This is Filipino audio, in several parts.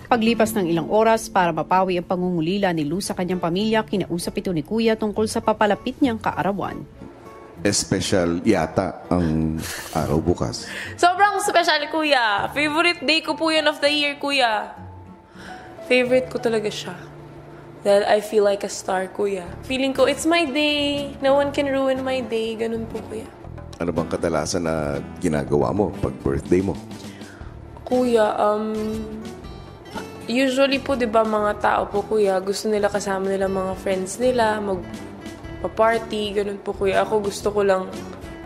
Paglipas ng ilang oras para mapawi ang pangungulila ni Lou sa kanyang pamilya, kinausap ito ni Kuya tungkol sa papalapit niyang kaarawan. Special yata ang araw bukas. Sobrang special, Kuya. Favorite day ko po yun of the year, Kuya. Favorite ko talaga siya. Dahil I feel like a star, Kuya. Feeling ko, it's my day. No one can ruin my day. Ganun po, Kuya. Ano bang kadalasan na ginagawa mo pag birthday mo? Kuya, usually po, di ba, mga tao po, Kuya, gusto nila kasama nila mga friends nila, magpa-party, ganun po, Kuya. Ako gusto ko lang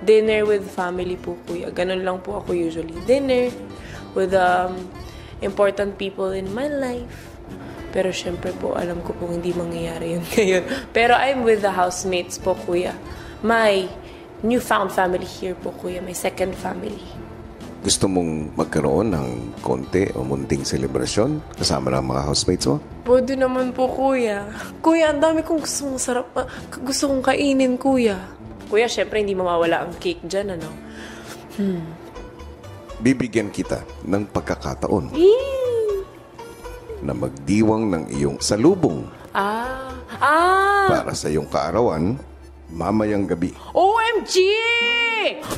dinner with family po, Kuya. Ganun lang po ako usually. Dinner with important people in my life. Pero syempre po, alam ko po hindi mangyayari yun ngayon. Pero I'm with the housemates po, Kuya. My newfound family here po, Kuya. My second family. Gusto mong magkaroon ng konti o munting selebrasyon kasama ng mga housemates mo? Pwede naman po, Kuya. Kuya, ang dami kong gusto kong kainin, Kuya. Kuya, syempre hindi mawawala ang cake dyan, ano? Bibigyan kita ng pagkakataon na magdiwang ng iyong salubong para sa iyong kaarawan mamayang gabi. OMG!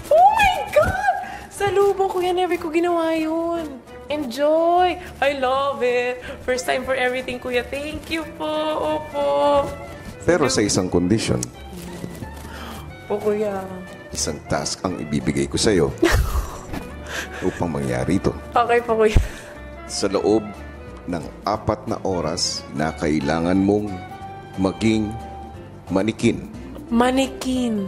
Oh my God! Salubong, Kuya, never ko ginawa yun. Enjoy! I love it. First time for everything, Kuya. Thank you po. Opo. Pero sa isang kondisyon, Po, Kuya. isang task ang ibibigay ko sa iyo upang mangyari ito. Okay po, Kuya. Sa loob ng 4 na oras na kailangan mong maging manikin. Manikin.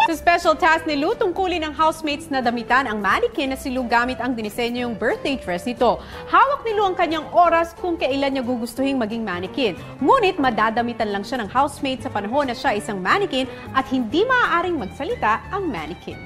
Sa special task ni Lou, tungkulin ng housemates na damitan ang mannequin na si Lou gamit ang dinisenyo yung birthday dress nito. Hawak ni Lou ang kanyang oras kung kailan niya gugustuhin maging mannequin. Ngunit madadamitan lang siya ng housemate sa panahon na siya isang mannequin at hindi maaaring magsalita ang mannequin.